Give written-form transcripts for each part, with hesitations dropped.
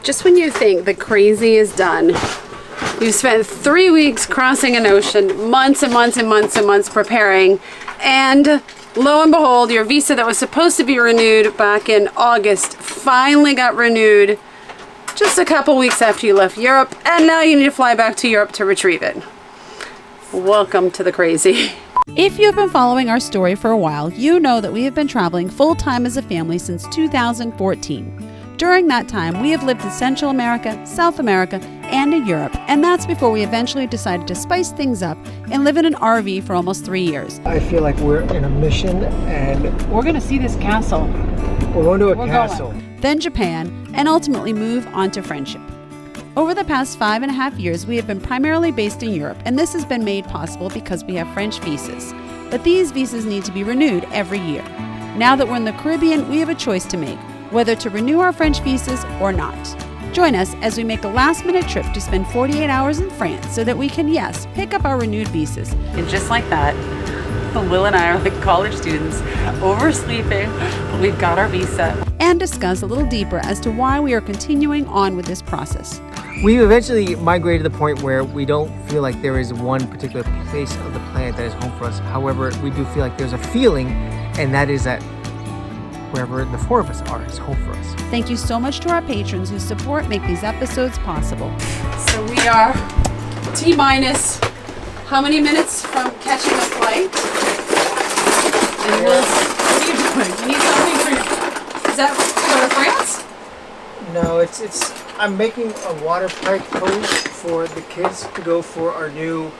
Just when you think the crazy is done, you've spent 3 weeks crossing an ocean, months and months and months and months preparing, and lo and behold, your visa that was supposed to be renewed back in August finally got renewed just a couple weeks after you left Europe, and now you need to fly back to Europe to retrieve it. Welcome to the crazy. If you've been following our story for a while, you know that we have been traveling full-time as a family since 2014. During that time, we have lived in Central America, South America, and in Europe, and that's before we eventually decided to spice things up and live in an RV for almost 3 years. I feel like we're in a mission and We're gonna see this castle. we're going to a castle. Then Japan, and ultimately move on to friendship. Over the past 5.5 years, we have been primarily based in Europe, and this has been made possible because we have French visas. But these visas need to be renewed every year. Now that we're in the Caribbean, we have a choice to make, whether to renew our French visas or not. Join us as we make a last-minute trip to spend 48 hours in France so that we can, yes, pick up our renewed visas. And just like that, Will and I are like college students, oversleeping, but we've got our visa. And discuss a little deeper as to why we are continuing on with this process. We eventually migrated to the point where we don't feel like there is one particular place of the planet that is home for us. However, we do feel like there's a feeling, and that is that wherever the four of us are is home for us. Thank you so much to our patrons whose support make these episodes possible. So we are T-minus how many minutes from catching a flight? And Will, what are you doing? You need something for your... Is that for France? No, it's I'm making a water pipe hose for the kids to go for our new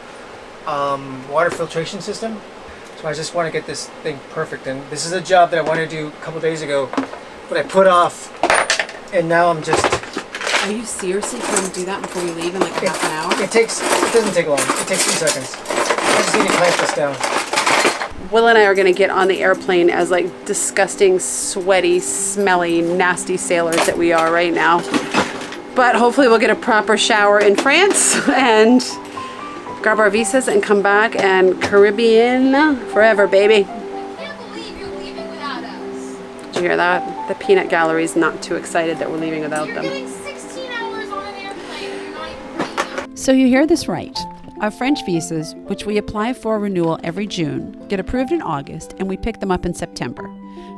water filtration system. So I just want to get this thing perfect, and this is a job that I wanted to do a couple days ago, but I put off, and now I'm just... Are you seriously trying to do that before we leave in like half an hour? It doesn't take long. It takes 2 seconds. I just need to clamp this down. Will and I are going to get on the airplane as like disgusting, sweaty, smelly, nasty sailors that we are right now. But hopefully we'll get a proper shower in France and grab our visas and come back and Caribbean forever, baby. I can't believe you're leaving without us. Did you hear that? The peanut gallery's not too excited that we're leaving without You're them. getting 16 hours on an airplane and you're not even bringing them. So you hear this right. Our French visas, which we apply for renewal every June, get approved in August, and we pick them up in September.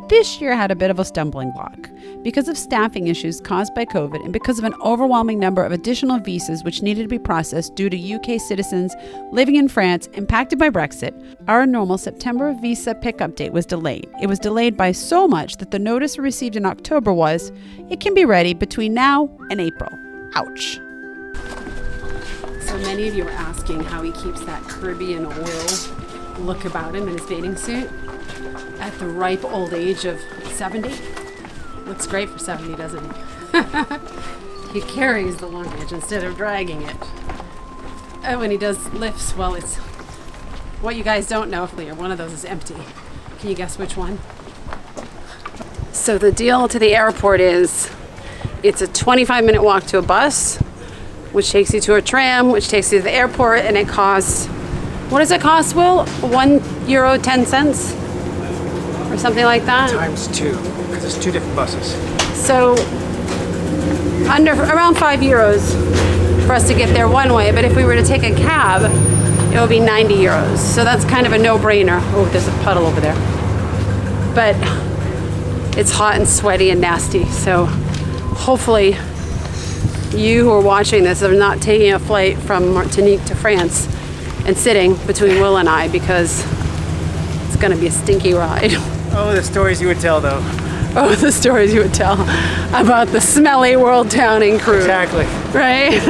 This year had a bit of a stumbling block because of staffing issues caused by COVID and because of an overwhelming number of additional visas which needed to be processed due to UK citizens living in France impacted by Brexit. Our normal September visa pickup date was delayed. It was delayed by so much that the notice we received in October was, it can be ready between now and April. Ouch. So many of you are asking how he keeps that Caribbean oil look about him in his bathing suit at the ripe old age of 70. Looks great for 70, doesn't he? He carries the luggage instead of dragging it. And when he does lifts, well, it's what you guys don't know, one of those is empty. Can you guess which one? So the deal to the airport is it's a 25-minute walk to a bus, which takes you to a tram, which takes you to the airport, and it costs, what does it cost, Will? €1.10? Or something like that? Times 2, because it's 2 different buses. So around €5 for us to get there one way, but if we were to take a cab, it would be €90. So that's kind of a no-brainer. Oh, there's a puddle over there. But it's hot and sweaty and nasty, so hopefully you who are watching this are not taking a flight from Martinique to France and sitting between Will and I, because it's going to be a stinky ride. Oh, the stories you would tell, though. Oh, the stories you would tell about the smelly worldtowning crew. Exactly. Right?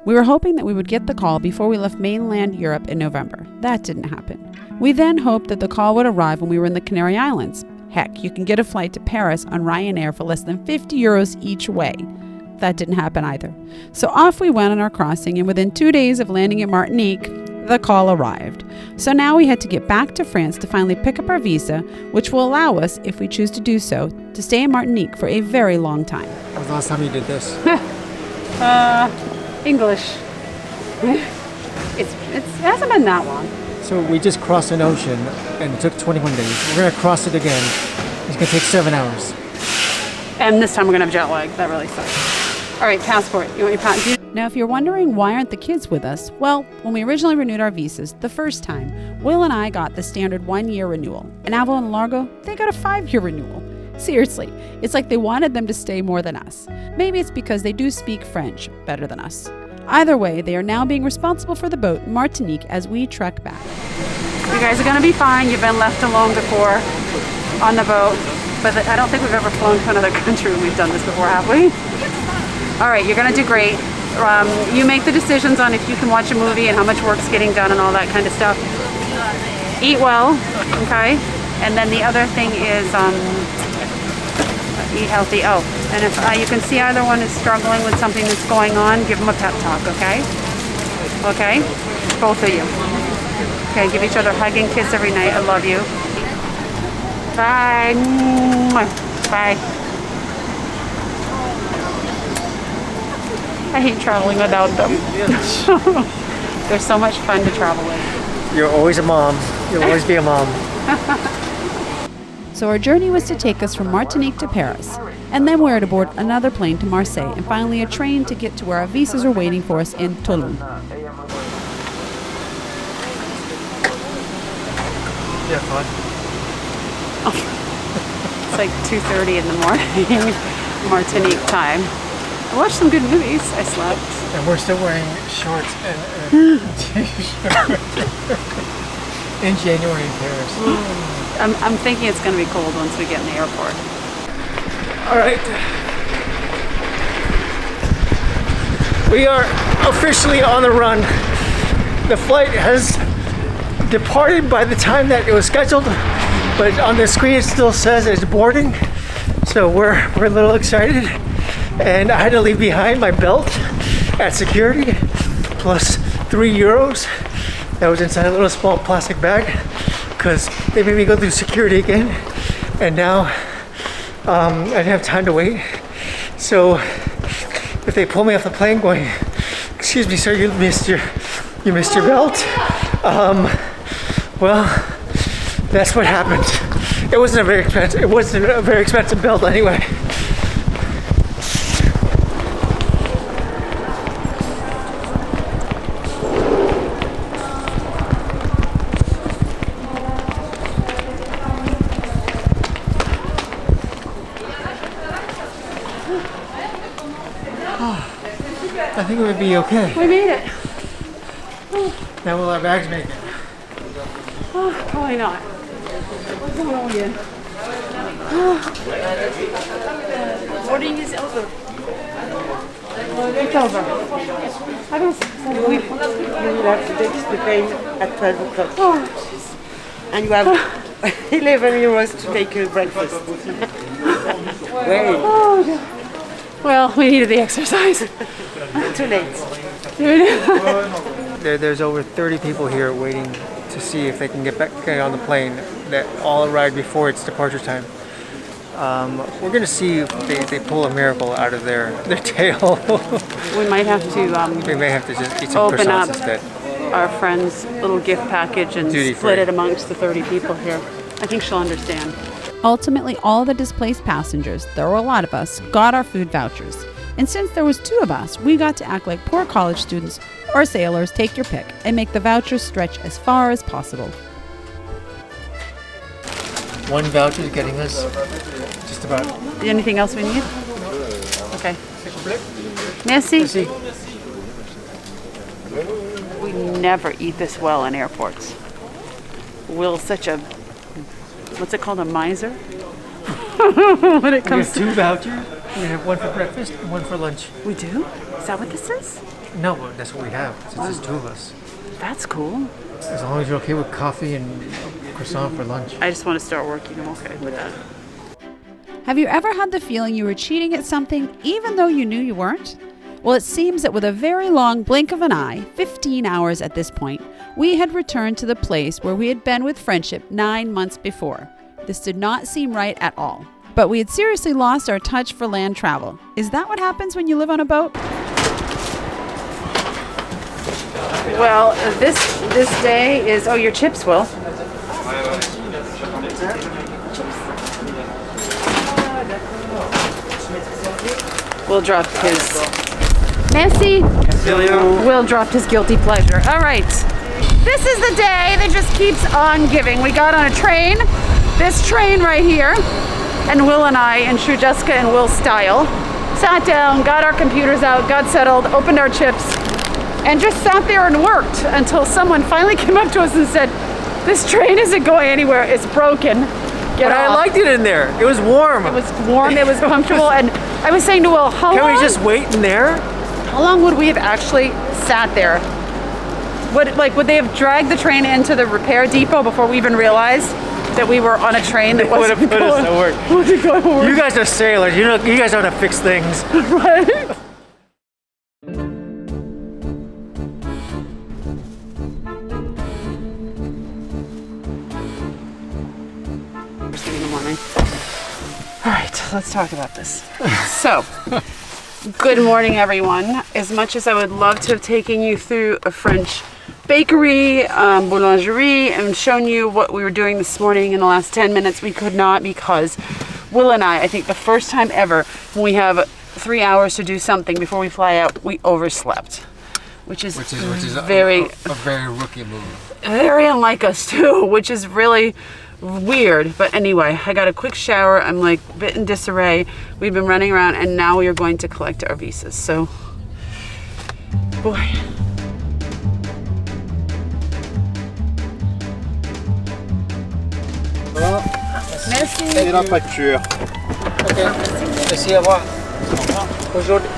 We were hoping that we would get the call before we left mainland Europe in November. That didn't happen. We then hoped that the call would arrive when we were in the Canary Islands. Heck, you can get a flight to Paris on Ryanair for less than €50 each way. That didn't happen either. So off we went on our crossing, and within 2 days of landing at Martinique, the call arrived. So now we had to get back to France to finally pick up our visa, which will allow us, if we choose to do so, to stay in Martinique for a very long time. When was the last time you did this? English. It hasn't been that long. So we just crossed an ocean, and it took 21 days. We're going to cross it again. It's going to take 7 hours. And this time we're gonna have jet lag. That really sucks. All right, passport. You want your passport? Now, if you're wondering why aren't the kids with us, well, when we originally renewed our visas, the first time, Will and I got the standard 1-year renewal. And Avalon and Largo, they got a 5-year renewal. Seriously, it's like they wanted them to stay more than us. Maybe it's because they do speak French better than us. Either way, they are now being responsible for the boat in Martinique as we trek back. You guys are gonna be fine. You've been left alone before on the boat, but I don't think we've ever flown to another country when we've done this before, have we? All right, you're gonna do great. You make the decisions on if you can watch a movie and how much work's getting done and all that kind of stuff. Eat well, okay? And then the other thing is eat healthy. Oh, and if you can see either one is struggling with something that's going on, give them a pep talk, okay? Okay? Both of you. Okay, give each other a hug and kiss every night. I love you. Bye. Bye. I hate traveling without them. They're so much fun to travel with. You're always a mom. You'll always be a mom. So our journey was to take us from Martinique to Paris, and then we were to board another plane to Marseille, and finally a train to get to where our visas are waiting for us in Totem. Yeah, fun. It's like 2:30 in the morning, Martinique time. I watched some good movies. I slept. And we're still wearing shorts and a t-shirt in January in Paris. I'm thinking it's going to be cold once we get in the airport. All right. We are officially on the run. The flight has departed by the time that it was scheduled, but on the screen it still says it's boarding. So we're a little excited. And I had to leave behind my belt at security, plus €3 that was inside a little small plastic bag, because they made me go through security again, and now I didn't have time to wait. So if they pull me off the plane going, "Excuse me, sir, you missed your belt," well, that's what happened. It wasn't a very expensive belt anyway. I think it would be okay. We made it. Now will our bags make it? Oh, probably not. What's going on again? Boarding is over. It's over. I don't You will have to take the plane at 12 o'clock. Oh, And you have 11 euros to take a breakfast. Well, well, we needed the exercise. too late. There's over 30 people here waiting to see if they can get on the plane that all arrived before its departure time. We're gonna see if they pull a miracle out of their tail. We might have to We may have to just eat some open croissants up instead. our friend's little gift package and Duty split free. it amongst the 30 people here. I think she'll understand. Ultimately, all the displaced passengers, there were a lot of us, got our food vouchers. And since there was 2 of us, we got to act like poor college students or sailors, take your pick, and make the vouchers stretch as far as possible. One voucher is getting us just about. Anything else we need? Okay. Merci. We never eat this well in airports. Will's such a, what's it called, a miser? When it We comes have to... 2 vouchers. We have one for breakfast and one for lunch. We do? Is that what this is? No, but that's what we have. Since there's 2 of us. That's cool. As long as you're okay with coffee and croissant for lunch. I just want to start working. I'm okay with that. Have you ever had the feeling you were cheating at something even though you knew you weren't? Well, it seems that with a very long blink of an eye, 15 hours at this point, we had returned to the place where we had been with Friendship 9 months before. This did not seem right at all. But we had seriously lost our touch for land travel. Is that what happens when you live on a boat? Well, this day is, oh, your chips, Will. Will dropped his. Merci. Will dropped his guilty pleasure. All right. This is the day that just keeps on giving. We got on a train, this train right here, and Will and I, in true Jessica and Will style, sat down, got our computers out, got settled, opened our chips, and just sat there and worked until someone finally came up to us and said, this train isn't going anywhere, it's broken. Get off. I liked it in there. It was warm. It was warm, it was comfortable, and I was saying to Will, Can we just wait in there? how long would we have actually sat there? Would they have dragged the train into the repair depot before we even realized that we were on a train that wasn't Would have put us to work. wasn't going to work? You guys are sailors. You guys know how to fix things. Right? First thing in the morning. All right, let's talk about this. So, good morning, everyone. As much as I would love to have taken you through a French bakery, boulangerie, and shown you what we were doing this morning in the last 10 minutes, we could not, because Will and I think the first time ever when we have 3 hours to do something before we fly out, we overslept, which is very a very rookie move. very unlike us too, which is really weird. But anyway, I got a quick shower. I'm like a bit in disarray. We've been running around, and now we are going to collect our visas. So, boy. Merci. Et la facture. Ok. Merci, au revoir. Aujourd'hui.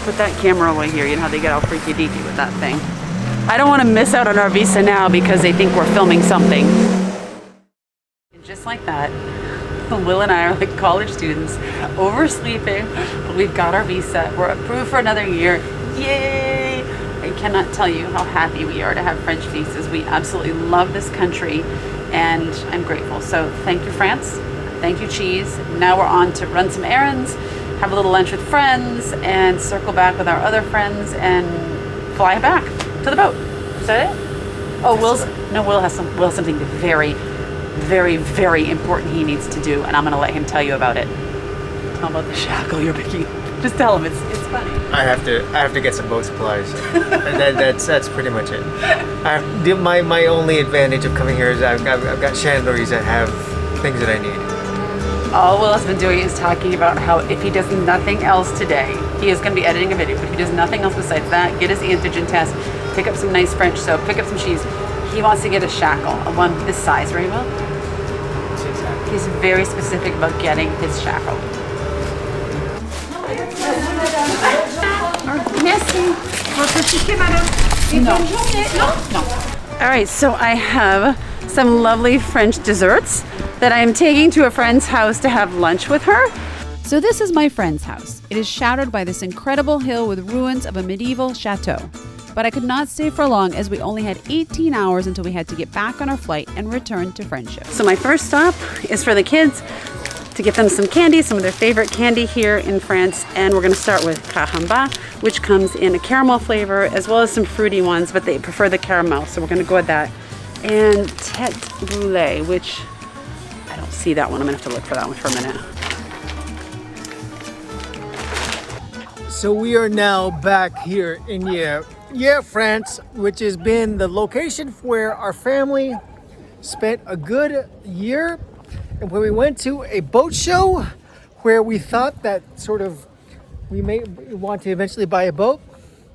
Put that camera away here. You know how they get all freaky deaky with that thing. I don't want to miss out on our visa now because they think we're filming something. And just like that, Will and I are like college students, oversleeping, but we've got our visa. We're approved for another year. Yay! I cannot tell you how happy we are to have French visas. We absolutely love this country, and I'm grateful. So thank you, France. Thank you, Cheese. Now we're on to run some errands, have a little lunch with friends, and circle back with our other friends and fly back to the boat. Is that it? Oh, Will has something very, very, very important he needs to do, and I'm gonna let him tell you about it. How about the shackle you're picking? Just tell him, it's funny. I have to get some boat supplies. And that's pretty much it. My only advantage of coming here is I've got chandeliers that have things that I need. All Will has been doing is talking about how if he does nothing else today, he is going to be editing a video, but if he does nothing else besides that, get his antigen test, pick up some nice French soap, pick up some cheese, he wants to get a shackle, one this size, right, Will? Exactly. He's very specific about getting his shackle. Merci. No. All right, so I have some lovely French desserts that I am taking to a friend's house to have lunch with her. So this is my friend's house. It is shadowed by this incredible hill with ruins of a medieval chateau. But I could not stay for long as we only had 18 hours until we had to get back on our flight and return to Friendship. So my first stop is for the kids to get them some candy, some of their favorite candy here in France. And we're gonna start with caramba, which comes in a caramel flavor, as well as some fruity ones, but they prefer the caramel, so we're gonna go with that. And tête brûlée, which I don't see that one. I'm gonna have to look for that one for a minute. So we are now back here in France, which has been the location where our family spent a good year, and where we went to a boat show where we thought that sort of we may want to eventually buy a boat.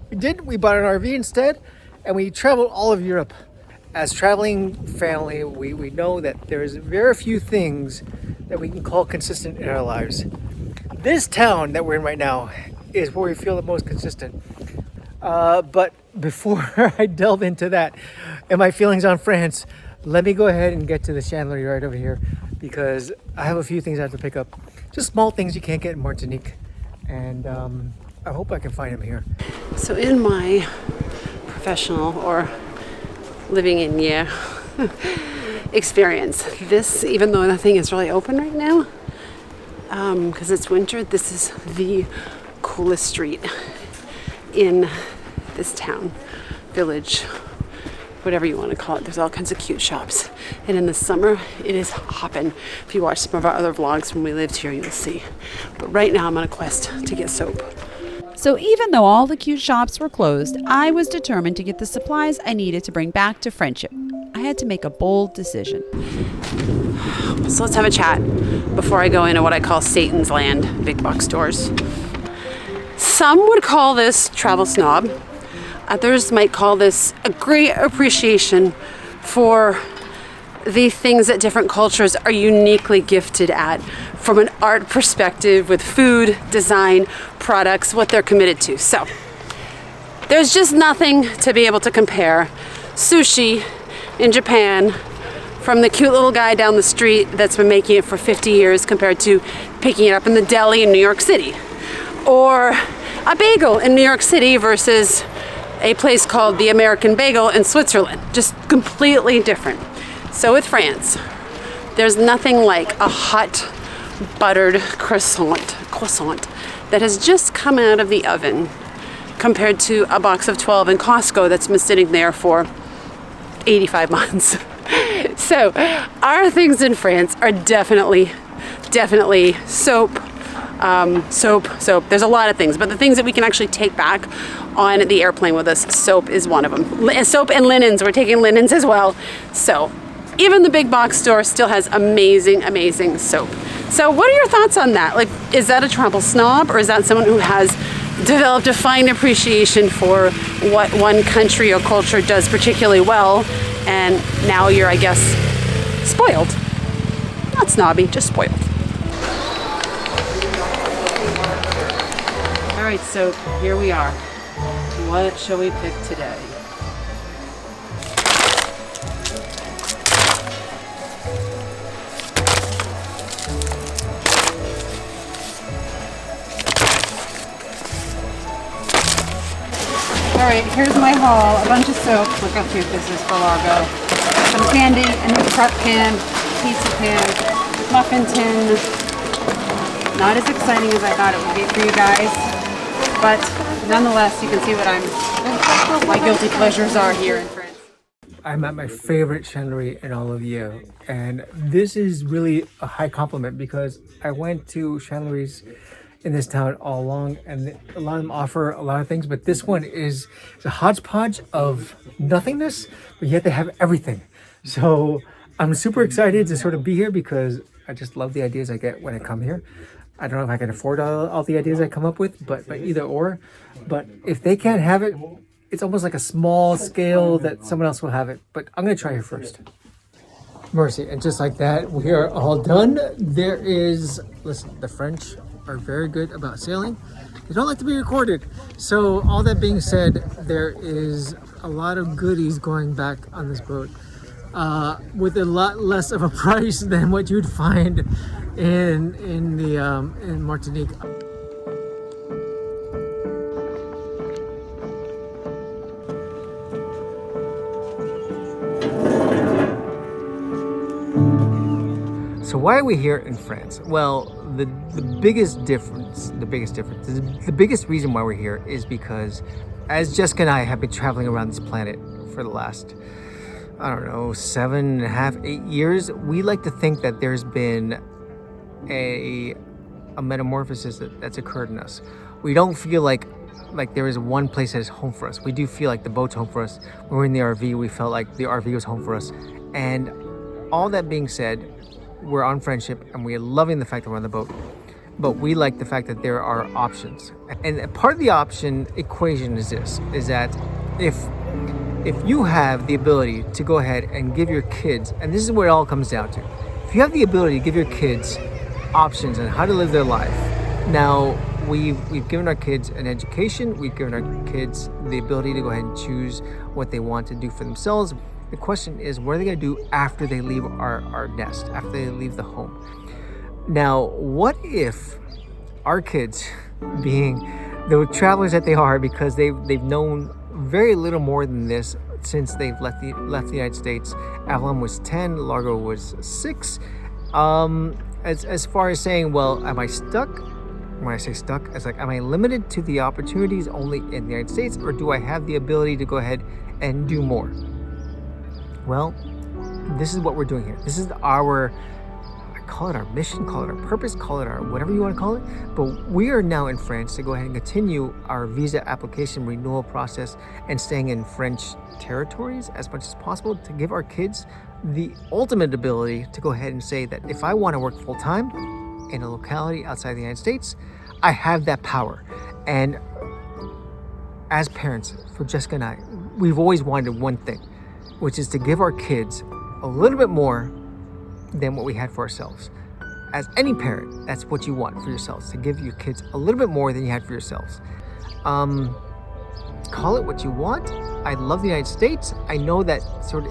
We didn't. We bought an RV instead, and we traveled all of Europe. As traveling family, we know that there's very few things that we can call consistent in our lives. This town that we're in right now is where we feel the most consistent. But before I delve into that and my feelings on France, let me go ahead and get to the Chandelier right over here, because I have a few things I have to pick up. Just small things you can't get in Martinique. And I hope I can find them here. So in my professional or living in experience, this, even though nothing is really open right now, because it's winter, this is the coolest street in this town, village, whatever you want to call it. There's all kinds of cute shops. And in the summer, it is hopping. If you watch some of our other vlogs when we lived here, you'll see. But right now I'm on a quest to get soap. So even though all the cute shops were closed, I was determined to get the supplies I needed to bring back to Friendship. I had to make a bold decision. So let's have a chat before I go into what I call Satan's land, big box stores. Some would call this travel snob. Others might call this a great appreciation for the things that different cultures are uniquely gifted at from an art perspective with food, design, products, what they're committed to. So there's just nothing to be able to compare sushi in Japan from the cute little guy down the street that's been making it for 50 years compared to picking it up in the deli in New York City. Or a bagel in New York City versus a place called the American Bagel in Switzerland. Just completely different. So with France, there's nothing like a hot buttered croissant that has just come out of the oven compared to a box of 12 in Costco that's been sitting there for 85 months. So our things in France are definitely soap. There's a lot of things, but the things that we can actually take back on the airplane with us, soap is one of them. Soap and linens, we're taking linens as well. So even the big box store still has amazing soap. So what are your thoughts on that? Like, is that a travel snob, or is that someone who has developed a fine appreciation for what one country or culture does particularly well, and now you're, I guess, spoiled? Not snobby, just spoiled. All right, so here we are. What shall we pick today? All right, here's my haul. A bunch of soap. Look how cute this is for Largo. Some candy, a new prep pan, pizza pan, muffin tin. Not as exciting as I thought it would be for you guys, but nonetheless, you can see what my guilty pleasures are here in France. I'm at my favorite chandelier in all of Yale, and this is really a high compliment because I went to chandeliers in this town all along, and a lot of them offer a lot of things, but this one is a hodgepodge of nothingness, but yet they have everything. So I'm super excited to sort of be here because I just love the ideas I get when I come here. I don't know if I can afford all the ideas I come up with, but either or. But if they can't have it, it's almost like a small scale that someone else will have it. But I'm gonna try here first. Mercy, and just like that, we are all done. There is, listen, the French are very good about sailing. They don't like to be recorded. So all that being said, there is a lot of goodies going back on this boat with a lot less of a price than what you'd find in Martinique. So why are we here in France? Well, the biggest reason why we're here is because as Jessica and I have been traveling around this planet for the last, I don't know, 7.5, 8 years, we like to think that there's been a metamorphosis that's occurred in us. We don't feel like there is one place that is home for us. We do feel like the boat's home for us. When we were in the RV, we felt like the RV was home for us. And all that being said, we're on Friendship and we're loving the fact that we're on the boat, but we like the fact that there are options. And part of the option equation is that if you have the ability to go ahead and give your kids, and this is where it all comes down to, if you have the ability to give your kids options on how to live their life. Now we've given our kids an education, we've given our kids the ability to go ahead and choose what they want to do for themselves. The question is, what are they going to do after they leave our nest, after they leave the home? Now, what if our kids, being the travelers that they are, because they've known very little more than this since they've left the United States. Avalon was 10, Largo was 6. As far as saying, well, am I stuck? When I say stuck, it's like, am I limited to the opportunities only in the United States, or do I have the ability to go ahead and do more? Well, this is what we're doing here. This is our, I call it our mission, call it our purpose, call it our whatever you want to call it. But we are now in France to go ahead and continue our visa application renewal process and staying in French territories as much as possible to give our kids the ultimate ability to go ahead and say that if I want to work full time in a locality outside the United States, I have that power. And as parents, for Jessica and I, we've always wanted one thing, which is to give our kids a little bit more than what we had for ourselves. As any parent, that's what you want for yourselves, to give your kids a little bit more than you had for yourselves. Call it what you want. I love the United States. I know that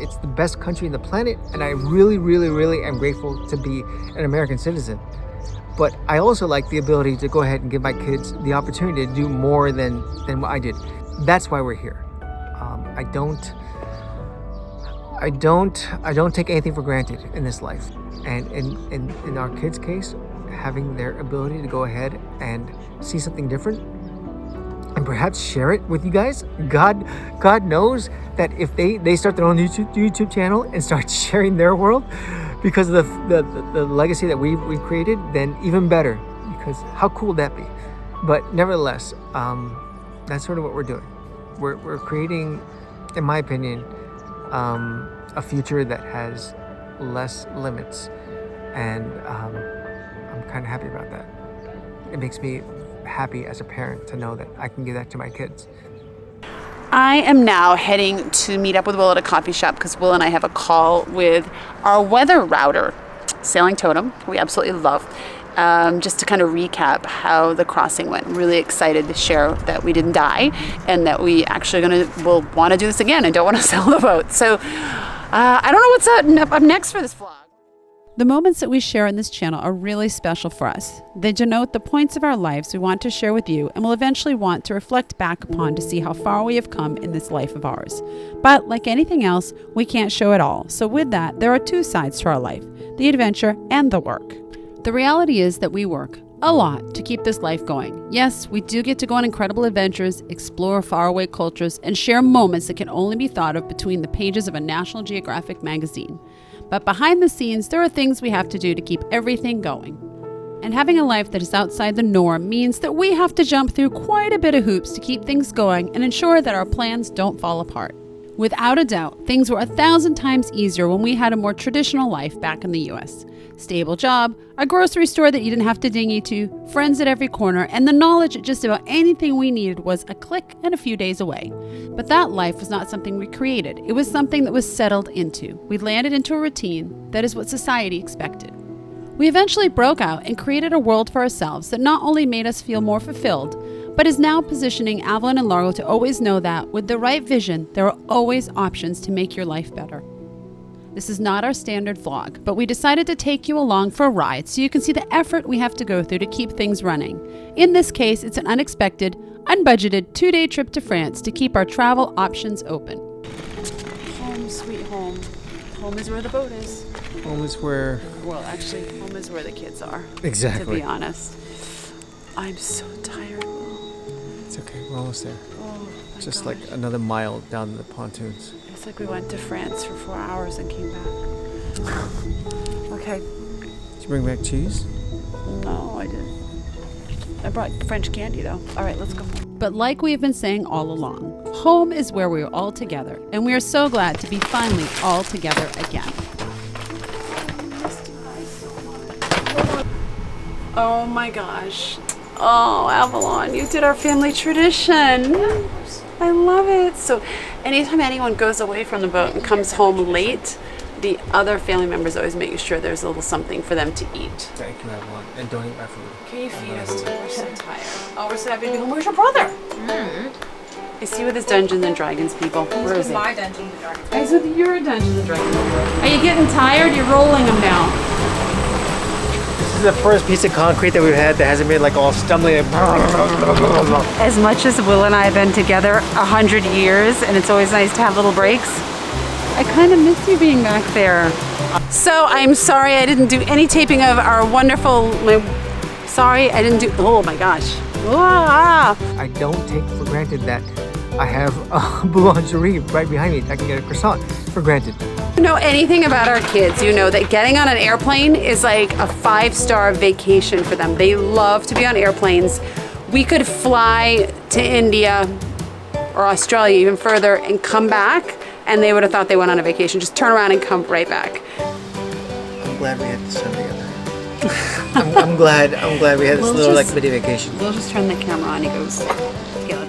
it's the best country in the planet, and I really, really, really am grateful to be an American citizen. But I also like the ability to go ahead and give my kids the opportunity to do more than what I did. That's why we're here. I don't take anything for granted in this life. And in our kids' case, having their ability to go ahead and see something different and perhaps share it with you guys. God knows that if they start their own YouTube channel and start sharing their world because of the legacy that we've created, then even better, because how cool would that be? But nevertheless, that's sort of what we're doing. We're creating, in my opinion, a future that has less limits, and I'm kind of happy about that. It makes me happy as a parent to know that I can give that to my kids. I am now heading to meet up with Will at a coffee shop because Will and I have a call with our weather router, Sailing Totem, who we absolutely love, just to kind of recap how the crossing went. Really excited to share that we didn't die and that we actually will want to do this again and don't want to sell the boat. So I don't know what's up next for this vlog. The moments that we share on this channel are really special for us. They denote the points of our lives we want to share with you and will eventually want to reflect back upon to see how far we have come in this life of ours. But like anything else, we can't show it all. So with that, there are two sides to our life, the adventure and the work. The reality is that we work a lot to keep this life going. Yes, we do get to go on incredible adventures, explore faraway cultures, and share moments that can only be thought of between the pages of a National Geographic magazine. But behind the scenes, there are things we have to do to keep everything going. And having a life that is outside the norm means that we have to jump through quite a bit of hoops to keep things going and ensure that our plans don't fall apart. Without a doubt, things were 1,000 times easier when we had a more traditional life back in the US. Stable job, a grocery store that you didn't have to dingy to, friends at every corner, and the knowledge that just about anything we needed was a click and a few days away. But that life was not something we created. It was something that was settled into. We landed into a routine that is what society expected. We eventually broke out and created a world for ourselves that not only made us feel more fulfilled, but is now positioning Avalon and Largo to always know that with the right vision, there are always options to make your life better. This is not our standard vlog, but we decided to take you along for a ride so you can see the effort we have to go through to keep things running. In this case, it's an unexpected, unbudgeted 2-day trip to France to keep our travel options open. Home, sweet home. Home is where the boat is. Home is where... Well, actually, home is where the kids are. Exactly. To be honest. I'm so tired. It's okay, we're almost there. Oh, Just gosh. like another mile down the pontoons. It's like we went to France for 4 hours and came back. Okay. Did you bring back cheese? No, I didn't. I brought French candy though. All right, let's go. But like we have been saying all along, home is where we are all together, and we are so glad to be finally all together again. Oh my gosh. Oh, Avalon, you did our family tradition. I love it. So anytime anyone goes away from the boat and comes home late, the other family members always make sure there's a little something for them to eat. Thank you, Avalon. And don't eat my food. Can you feed us too? We're so tired. Oh, we're so happy to be home. Where's your brother? Is he with his Dungeons and Dragons people? Where is he? My Dungeons and Dragons. He's with your Dungeons and Dragons. Are you getting tired? You're rolling them now. This is the first piece of concrete that we've had that hasn't been like all stumbling. As much as Will and I have been together 100 years, and it's always nice to have little breaks, I kind of miss you being back there. So I'm sorry I didn't do any taping of our wonderful, sorry I didn't do, oh my gosh. I don't take for granted that I have boulangerie right behind me. I can get a croissant for granted. you know anything about our kids, you know that getting on an airplane is like a 5-star vacation for them. They love to be on airplanes. We could fly to India or Australia, even further, and come back, and they would have thought they went on a vacation. Just turn around and come right back. I'm glad we had this time together. I'm glad we had this little like mini vacation. We'll just turn the camera on. He goes, okay,